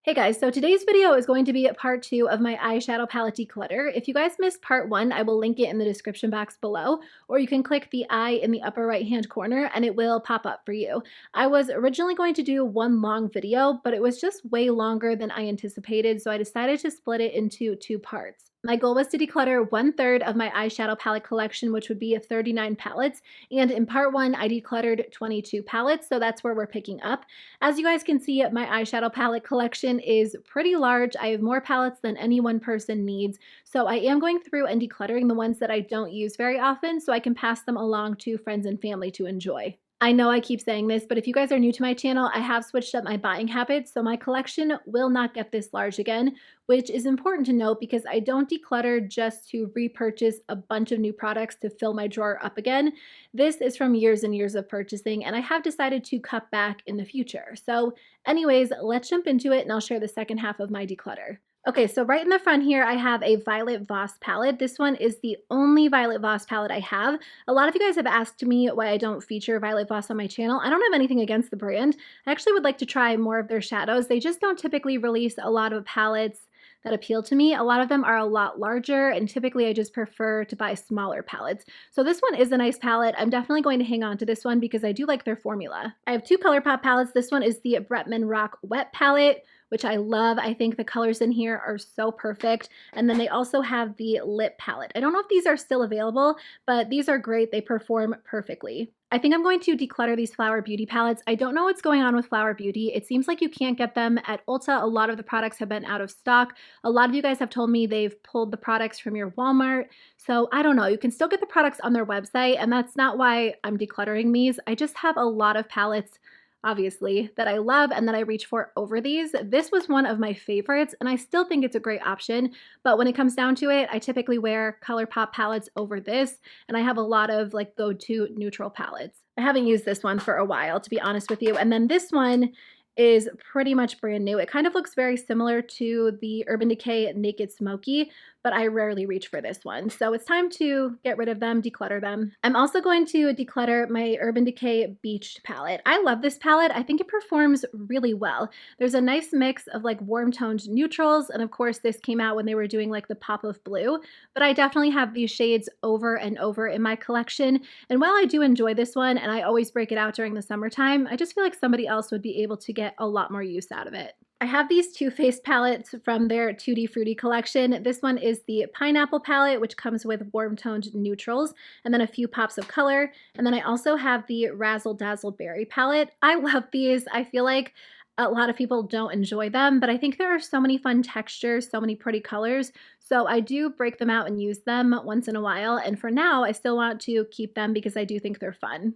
Hey guys, so today's video is going to be part 2 of my eyeshadow palette declutter. If you guys missed part 1, I will link it in the description box below, or you can click the eye in the upper right hand corner and it will pop up for you. I was originally going to do one long video, but it was just way longer than I anticipated, so I decided to split it into 2 parts. My goal was to declutter 1/3 of my eyeshadow palette collection, which would be 39 palettes, and in part 1, I decluttered 22 palettes, so that's where we're picking up. As you guys can see, my eyeshadow palette collection is pretty large. I have more palettes than any one person needs, so I am going through and decluttering the ones that I don't use very often so I can pass them along to friends and family to enjoy. I know I keep saying this, but if you guys are new to my channel, I have switched up my buying habits, so my collection will not get this large again, which is important to note because I don't declutter just to repurchase a bunch of new products to fill my drawer up again. This is from years and years of purchasing, and I have decided to cut back in the future. So anyways, let's jump into it and I'll share the second half of my declutter. Okay, so right in the front here, I have a Violet Voss palette. This one is the only Violet Voss palette I have. A lot of you guys have asked me why I don't feature Violet Voss on my channel. I don't have anything against the brand. I actually would like to try more of their shadows. They just don't typically release a lot of palettes that appeal to me. A lot of them are a lot larger, and typically I just prefer to buy smaller palettes. So this one is a nice palette. I'm definitely going to hang on to this one because I do like their formula. I have 2 ColourPop palettes. This one is the Bretman Rock Wet palette, which I love. I think the colors in here are so perfect. And then they also have the lip palette. I don't know if these are still available, but these are great. They perform perfectly. I think I'm going to declutter these Flower Beauty palettes. I don't know what's going on with Flower Beauty. It seems like you can't get them at Ulta. A lot of the products have been out of stock. A lot of you guys have told me they've pulled the products from your Walmart. So I don't know. You can still get the products on their website, and that's not why I'm decluttering these. I just have a lot of palettes, obviously, that I love and that I reach for over these. This was one of my favorites, and I still think it's a great option, but when it comes down to it, I typically wear ColourPop palettes over this, and I have a lot of like go-to neutral palettes. I haven't used this one for a while, to be honest with you, and then this one is pretty much brand new. It kind of looks very similar to the Urban Decay Naked Smoky, but I rarely reach for this one. So it's time to get rid of them, declutter them. I'm also going to declutter my Urban Decay Beach palette. I love this palette. I think it performs really well. There's a nice mix of like warm toned neutrals, and of course this came out when they were doing like the pop of blue, but I definitely have these shades over and over in my collection. And while I do enjoy this one, and I always break it out during the summertime, I just feel like somebody else would be able to get a lot more use out of it. I have these Too Faced palettes from their Tutti Frutti collection. This one is the Pineapple palette, which comes with warm toned neutrals and then a few pops of color. And then I also have the Razzle Dazzle Berry palette. I love these. I feel like a lot of people don't enjoy them, but I think there are so many fun textures, so many pretty colors. So I do break them out and use them once in a while. And for now, I still want to keep them because I do think they're fun.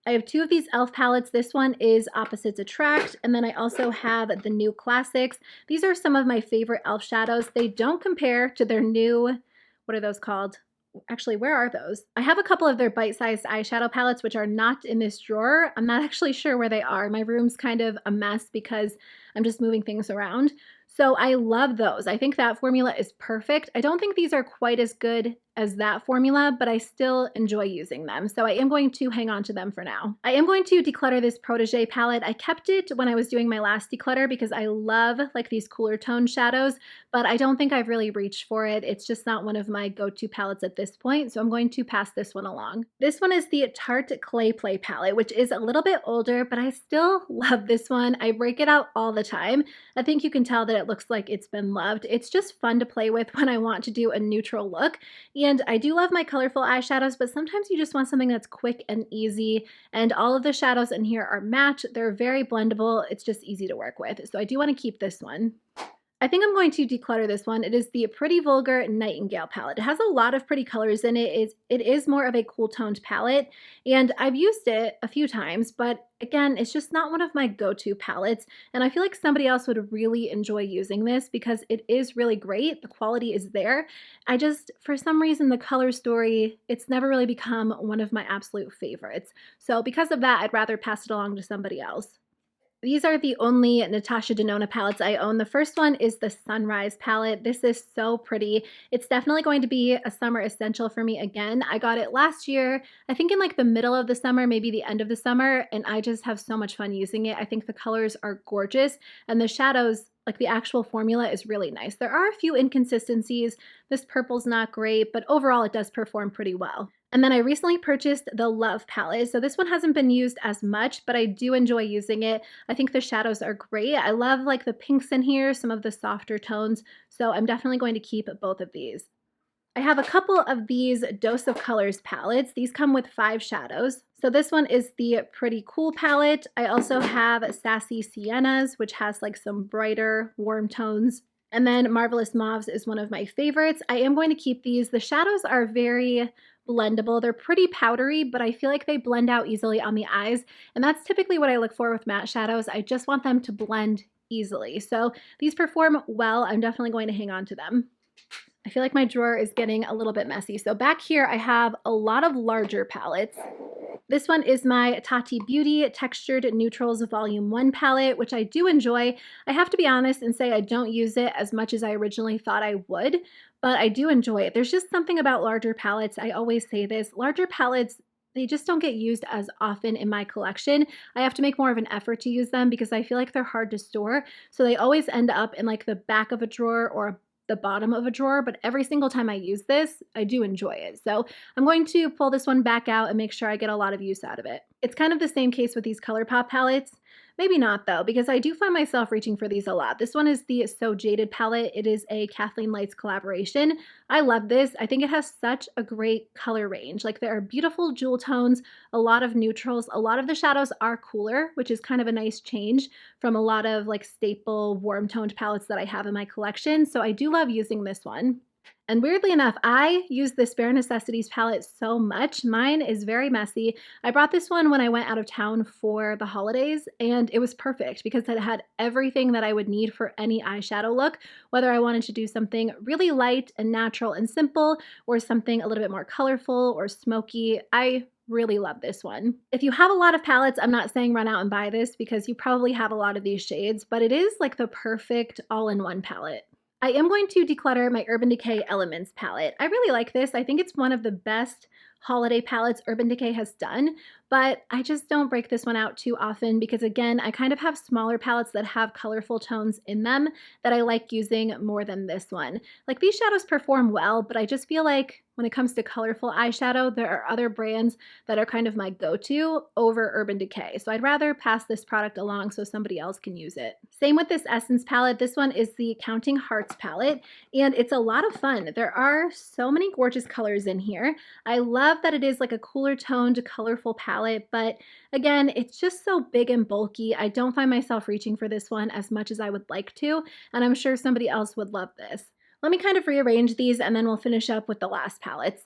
I have 2 of these e.l.f. palettes. This one is Opposites Attract, and then I also have the new Classics. These are some of my favorite e.l.f. shadows. They don't compare to their new, what are those called? Actually, where are those? I have a couple of their bite-sized eyeshadow palettes, which are not in this drawer. I'm not actually sure where they are. My room's kind of a mess because I'm just moving things around. So I love those. I think that formula is perfect. I don't think these are quite as good as that formula, but I still enjoy using them. So I am going to hang on to them for now. I am going to declutter this Protégé palette. I kept it when I was doing my last declutter because I love like these cooler tone shadows, but I don't think I've really reached for it. It's just not one of my go-to palettes at this point, so I'm going to pass this one along. This one is the Tarte Clay Play palette, which is a little bit older, but I still love this one. I break it out all the time. I think you can tell that it looks like it's been loved. It's just fun to play with when I want to do a neutral look. And I do love my colorful eyeshadows, but sometimes you just want something that's quick and easy. And all of the shadows in here are matte. They're very blendable. It's just easy to work with. So I do want to keep this one. I think I'm going to declutter this one. It is the Pretty Vulgar Nightingale palette. It has a lot of pretty colors in it. It is more of a cool toned palette, and I've used it a few times, but again, it's just not one of my go-to palettes, and I feel like somebody else would really enjoy using this because it is really great. The quality is there. I just, for some reason, the color story, it's never really become one of my absolute favorites. So because of that, I'd rather pass it along to somebody else. These are the only Natasha Denona palettes I own. The first one is the Sunrise palette. This is so pretty. It's definitely going to be a summer essential for me again. I got it last year, I think in like the middle of the summer, maybe the end of the summer, and I just have so much fun using it. I think the colors are gorgeous and the shadows, like the actual formula, is really nice. There are a few inconsistencies. This purple's not great, but overall it does perform pretty well. And then I recently purchased the e.l.f. palette. So this one hasn't been used as much, but I do enjoy using it. I think the shadows are great. I love like the pinks in here, some of the softer tones. So I'm definitely going to keep both of these. I have a couple of these Dose of Colors palettes. These come with 5 shadows. So this one is the Pretty Cool palette. I also have Sassy Siennas, which has like some brighter, warm tones. And then Marvelous Mauves is one of my favorites. I am going to keep these. The shadows are very blendable. They're pretty powdery, but I feel like they blend out easily on the eyes. And that's typically what I look for with matte shadows. I just want them to blend easily. So these perform well. I'm definitely going to hang on to them. I feel like my drawer is getting a little bit messy. So back here, I have a lot of larger palettes. This one is my Tati Beauty Textured Neutrals Volume 1 palette, which I do enjoy. I have to be honest and say I don't use it as much as I originally thought I would, but I do enjoy it. There's just something about larger palettes. I always say this. Larger palettes, they just don't get used as often in my collection. I have to make more of an effort to use them because I feel like they're hard to store. So they always end up in like the back of a drawer or the bottom of a drawer, but every single time I use this, I do enjoy it. So I'm going to pull this one back out and make sure I get a lot of use out of it. It's kind of the same case with these ColourPop palettes. Maybe not though, because I do find myself reaching for these a lot. This one is the So Jaded palette. It is a Kathleen Lights collaboration. I love this. I think it has such a great color range. Like there are beautiful jewel tones, a lot of neutrals. A lot of the shadows are cooler, which is kind of a nice change from a lot of like staple warm toned palettes that I have in my collection. So I do love using this one. And weirdly enough, I use this Bare Necessities palette so much. Mine is very messy. I brought this one when I went out of town for the holidays, and it was perfect because it had everything that I would need for any eyeshadow look, whether I wanted to do something really light and natural and simple, or something a little bit more colorful or smoky. I really love this one. If you have a lot of palettes, I'm not saying run out and buy this because you probably have a lot of these shades, but it is like the perfect all-in-one palette. I am going to declutter my Urban Decay Elements palette. I really like this. I think it's one of the best holiday palettes Urban Decay has done, but I just don't break this one out too often because again, I kind of have smaller palettes that have colorful tones in them that I like using more than this one. Like these shadows perform well, but I just feel like when it comes to colorful eyeshadow, there are other brands that are kind of my go-to over Urban Decay. So I'd rather pass this product along so somebody else can use it. Same with this Essence palette. This one is the Counting Hearts palette, and it's a lot of fun. There are so many gorgeous colors in here. I love that it is like a cooler toned, colorful palette, but again, it's just so big and bulky. I don't find myself reaching for this one as much as I would like to, and I'm sure somebody else would love this. Let me kind of rearrange these and then we'll finish up with the last palettes.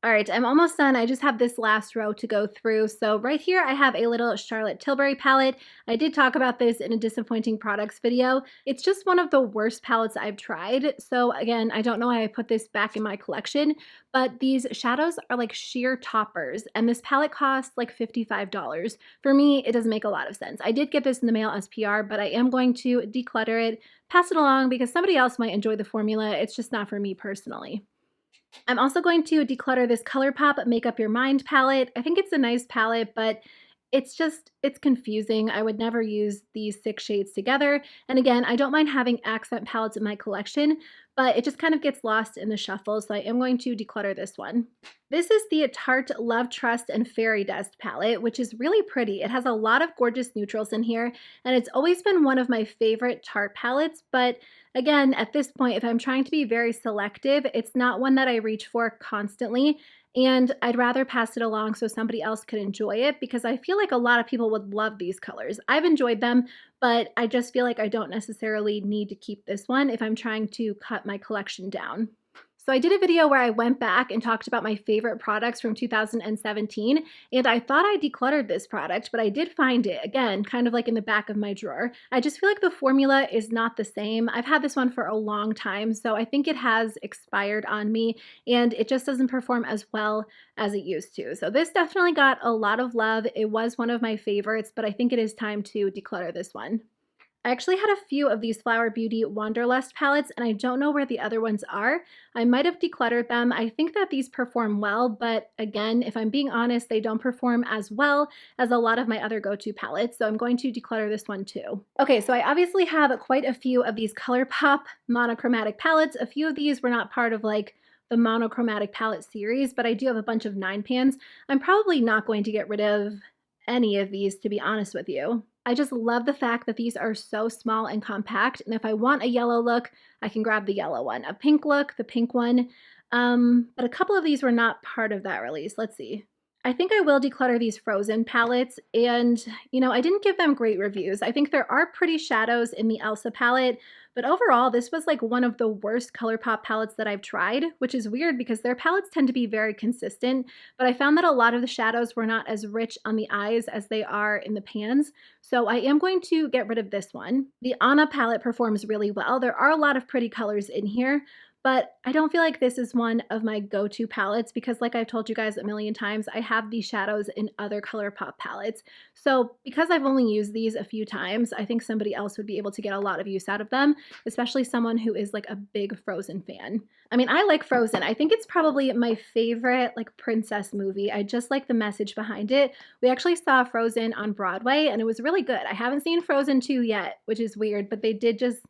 All right, I'm almost done. I just have this last row to go through. So right here, I have a little Charlotte Tilbury palette. I did talk about this in a disappointing products video. It's just one of the worst palettes I've tried. So again, I don't know why I put this back in my collection, but these shadows are like sheer toppers, and this palette costs like $55. For me, it doesn't make a lot of sense. I did get this in the mail as PR, but I am going to declutter it, pass it along because somebody else might enjoy the formula. It's just not for me personally. I'm also going to declutter this ColourPop Make Up Your Mind palette. I think it's a nice palette, but it's confusing. I would never use these 6 shades together. And again, I don't mind having accent palettes in my collection, but it just kind of gets lost in the shuffle, so I am going to declutter this one. This is the Tarte Love, Trust, and Fairy Dust palette, which is really pretty. It has a lot of gorgeous neutrals in here, and it's always been one of my favorite Tarte palettes, but again, at this point, if I'm trying to be very selective, it's not one that I reach for constantly, and I'd rather pass it along so somebody else could enjoy it because I feel like a lot of people would love these colors. I've enjoyed them, but I just feel like I don't necessarily need to keep this one if I'm trying to cut my collection down. So I did a video where I went back and talked about my favorite products from 2017, and I thought I decluttered this product, but I did find it, again, kind of like in the back of my drawer. I just feel like the formula is not the same. I've had this one for a long time, so I think it has expired on me, and it just doesn't perform as well as it used to. So this definitely got a lot of love. It was one of my favorites, but I think it is time to declutter this one. I actually had a few of these Flower Beauty Wanderlust palettes, and I don't know where the other ones are. I might have decluttered them. I think that these perform well, but again, if I'm being honest, they don't perform as well as a lot of my other go-to palettes, so I'm going to declutter this one too. Okay, so I obviously have quite a few of these ColourPop monochromatic palettes. A few of these were not part of like the monochromatic palette series, but I do have a bunch of 9-pans. I'm probably not going to get rid of any of these, to be honest with you. I just love the fact that these are so small and compact, and if I want a yellow look, I can grab the yellow one. A pink look, the pink one. But a couple of these were not part of that release. Let's see. I think I will declutter these Frozen palettes, and I didn't give them great reviews. I think there are pretty shadows in the Elsa palette, but overall this was like one of the worst ColourPop palettes that I've tried, which is weird because their palettes tend to be very consistent, but I found that a lot of the shadows were not as rich on the eyes as they are in the pans, so I am going to get rid of this one. The Anna palette performs really well. There are a lot of pretty colors in here, but I don't feel like this is one of my go-to palettes because, like I've told you guys a million times, I have these shadows in other ColourPop palettes. So because I've only used these a few times, I think somebody else would be able to get a lot of use out of them, especially someone who is like a big Frozen fan. I mean, I like Frozen. I think it's probably my favorite like princess movie. I just like the message behind it. We actually saw Frozen on Broadway and it was really good. I haven't seen Frozen 2 yet, which is weird, but they did just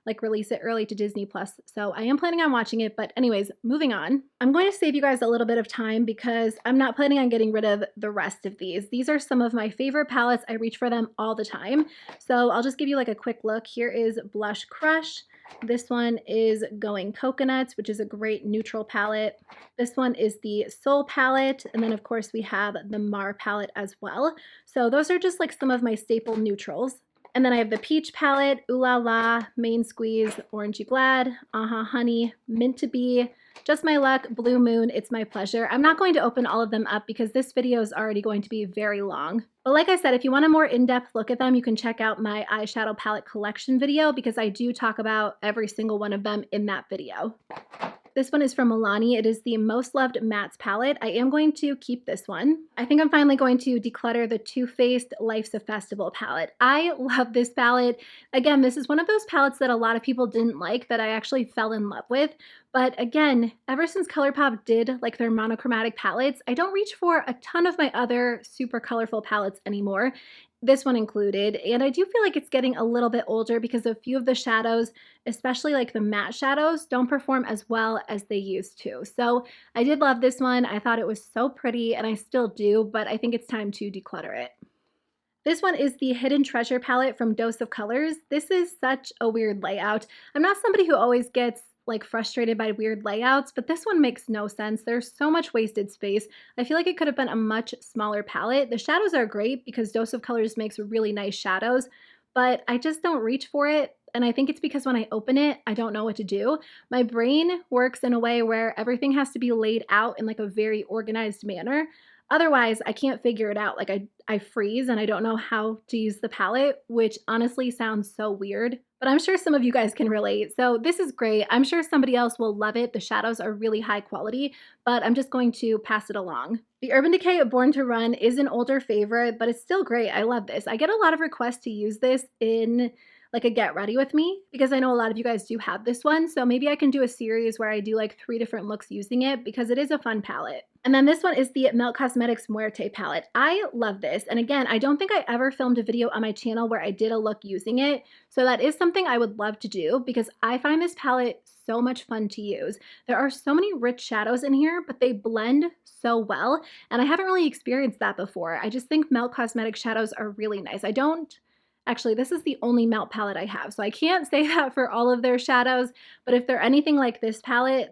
like release it early to Disney Plus. So I am planning on watching it, but anyways, moving on. I'm going to save you guys a little bit of time because I'm not planning on getting rid of the rest of these. These are some of my favorite palettes. I reach for them all the time. So I'll just give you like a quick look. Here is Blush Crush. This one is Going Coconuts, which is a great neutral palette. This one is the Soul palette. And then of course we have the Mar palette as well. So those are just like some of my staple neutrals. And then I have the Peach palette, Ooh La La, Main Squeeze, Orangey Glad, Aha Honey, Mint to Be, Just My Luck, Blue Moon, It's My Pleasure. I'm not going to open all of them up because this video is already going to be very long. But like I said, if you want a more in-depth look at them, you can check out my eyeshadow palette collection video because I do talk about every single one of them in that video. This one is from Milani. It is the Most Loved Mattes palette. I am going to keep this one. I think I'm finally going to declutter the Too Faced Life's a Festival palette. I love this palette. Again, this is one of those palettes that a lot of people didn't like that I actually fell in love with. But again, ever since ColourPop did like their monochromatic palettes, I don't reach for a ton of my other super colorful palettes anymore, this one included, and I do feel like it's getting a little bit older because a few of the shadows, especially like the matte shadows, don't perform as well as they used to. So I did love this one. I thought it was so pretty, and I still do, but I think it's time to declutter it. This one is the Hidden Treasure palette from Dose of Colors. This is such a weird layout. I'm not somebody who always gets like frustrated by weird layouts, but this one makes no sense. There's so much wasted space. I feel like it could have been a much smaller palette. The shadows are great because Dose of Colors makes really nice shadows, but I just don't reach for it. And I think it's because when I open it, I don't know what to do. My brain works in a way where everything has to be laid out in like a very organized manner. Otherwise, I can't figure it out. Like I freeze and I don't know how to use the palette, which honestly sounds so weird, but I'm sure some of you guys can relate. So this is great. I'm sure somebody else will love it. The shadows are really high quality, but I'm just going to pass it along. The Urban Decay Born to Run is an older favorite, but it's still great. I love this. I get a lot of requests to use this in like a get ready with me because I know a lot of you guys do have this one. So maybe I can do a series where I do like 3 different looks using it because it is a fun palette. And then this one is the Melt Cosmetics Muerte palette. I love this. And again, I don't think I ever filmed a video on my channel where I did a look using it. So that is something I would love to do because I find this palette so much fun to use. There are so many rich shadows in here, but they blend so well. And I haven't really experienced that before. I just think Melt Cosmetics shadows are really nice. Actually, this is the only Melt palette I have, so I can't say that for all of their shadows, but if they're anything like this palette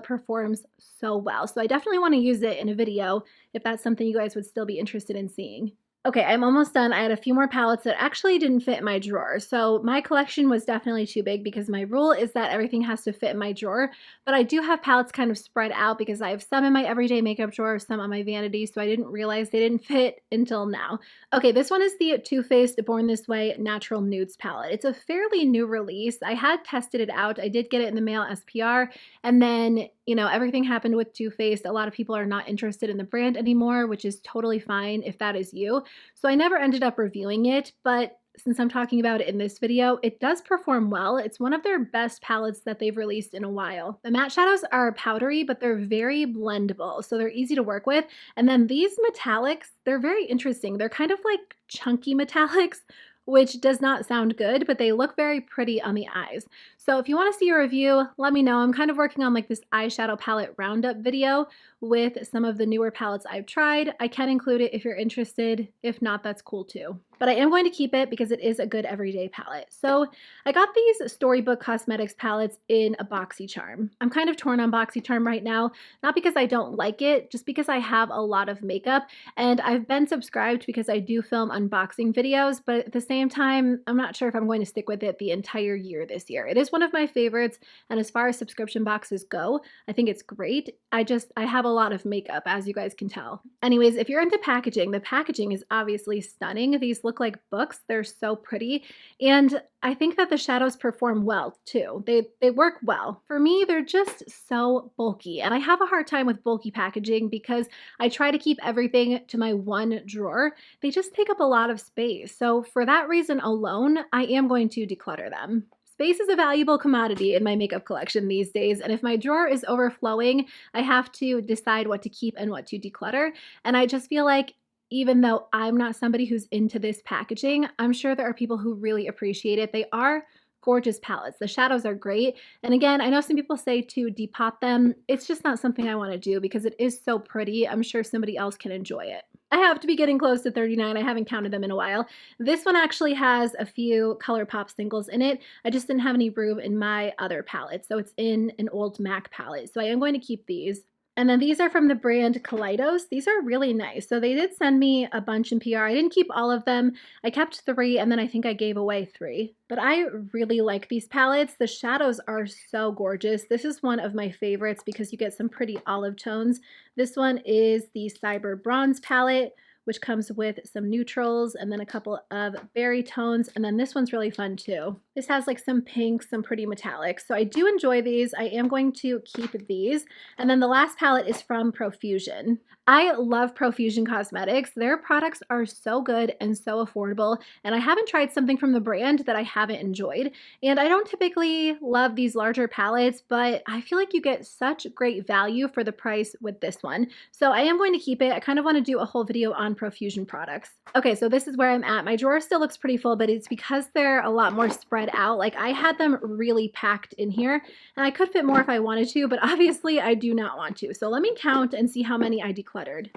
performs so well. So I definitely want to use it in a video if that's something you guys would still be interested in seeing. Okay, I'm almost done. I had a few more palettes that actually didn't fit in my drawer. So my collection was definitely too big because my rule is that everything has to fit in my drawer. But I do have palettes kind of spread out because I have some in my everyday makeup drawer, some on my vanity. So I didn't realize they didn't fit until now. Okay, this one is the Too Faced Born This Way Natural Nudes palette. It's a fairly new release. I had tested it out. I did get it in the mail as PR. And then, you know, everything happened with Too Faced. A lot of people are not interested in the brand anymore, which is totally fine if that is you. So I never ended up reviewing it, but since I'm talking about it in this video, it does perform well. It's one of their best palettes that they've released in a while. The matte shadows are powdery, but they're very blendable, so they're easy to work with. And then these metallics, they're very interesting. They're kind of like chunky metallics, which does not sound good, but they look very pretty on the eyes. So if you want to see a review, let me know. I'm kind of working on like this eyeshadow palette roundup video with some of the newer palettes I've tried. I can include it if you're interested. If not, that's cool too. But I am going to keep it because it is a good everyday palette. So I got these Storybook Cosmetics palettes in a BoxyCharm. I'm kind of torn on BoxyCharm right now, not because I don't like it, just because I have a lot of makeup and I've been subscribed because I do film unboxing videos, but at the same time, I'm not sure if I'm going to stick with it the entire year this year. It is one of my favorites, and as far as subscription boxes go, I think it's great. I have a lot of makeup, as you guys can tell. Anyways, if you're into packaging, the packaging is obviously stunning. These look like books. They're so pretty. And I think that the shadows perform well too. They work well. For me, they're just so bulky. And I have a hard time with bulky packaging because I try to keep everything to my one drawer. They just take up a lot of space. So for that reason alone, I am going to declutter them. Space is a valuable commodity in my makeup collection these days, and if my drawer is overflowing, I have to decide what to keep and what to declutter. And I just feel like even though I'm not somebody who's into this packaging, I'm sure there are people who really appreciate it. They are gorgeous palettes. The shadows are great. And again, I know some people say to depot them. It's just not something I want to do because it is so pretty. I'm sure somebody else can enjoy it. I have to be getting close to 39. I haven't counted them in a while. This one actually has a few ColourPop singles in it. I just didn't have any room in my other palette, so it's in an old MAC palette. So I am going to keep these. And then these are from the brand Kaleidos. These are really nice. So they did send me a bunch in PR. I didn't keep all of them. I kept 3, and then I think I gave away 3. But I really like these palettes. The shadows are so gorgeous. This is one of my favorites because you get some pretty olive tones. This one is the Cyber Bronze palette, which comes with some neutrals and then a couple of berry tones. And then this one's really fun too. This has like some pinks, some pretty metallics. So I do enjoy these. I am going to keep these. And then the last palette is from Profusion. I love Profusion Cosmetics. Their products are so good and so affordable. And I haven't tried something from the brand that I haven't enjoyed. And I don't typically love these larger palettes, but I feel like you get such great value for the price with this one. So I am going to keep it. I kind of want to do a whole video on Profusion products. Okay, so this is where I'm at. My drawer still looks pretty full, but it's because they're a lot more spread out. Like I had them really packed in here, and I could fit more if I wanted to, but obviously I do not want to. So let me count and see how many I decluttered.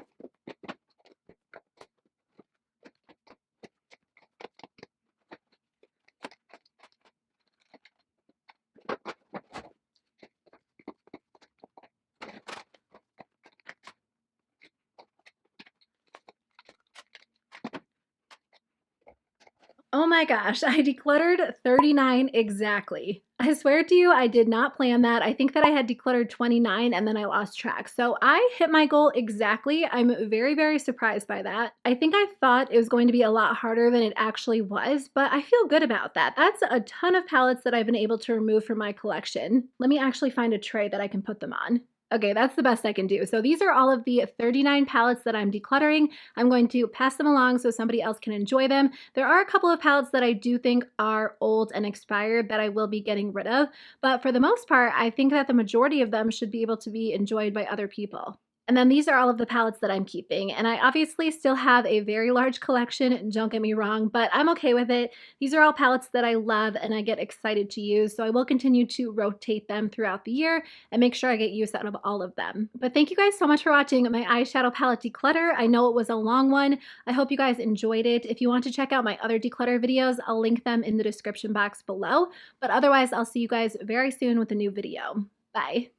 Oh my gosh, I decluttered 39 exactly. I swear to you, I did not plan that. I think that I had decluttered 29 and then I lost track. So I hit my goal exactly. I'm very, very surprised by that. I think I thought it was going to be a lot harder than it actually was, but I feel good about that. That's a ton of palettes that I've been able to remove from my collection. Let me actually find a tray that I can put them on. Okay, that's the best I can do. So these are all of the 39 palettes that I'm decluttering. I'm going to pass them along so somebody else can enjoy them. There are a couple of palettes that I do think are old and expired that I will be getting rid of, but for the most part, I think that the majority of them should be able to be enjoyed by other people. And then these are all of the palettes that I'm keeping. And I obviously still have a very large collection, don't get me wrong, but I'm okay with it. These are all palettes that I love and I get excited to use. So I will continue to rotate them throughout the year and make sure I get use out of all of them. But thank you guys so much for watching my eyeshadow palette declutter. I know it was a long one. I hope you guys enjoyed it. If you want to check out my other declutter videos, I'll link them in the description box below. But otherwise, I'll see you guys very soon with a new video. Bye.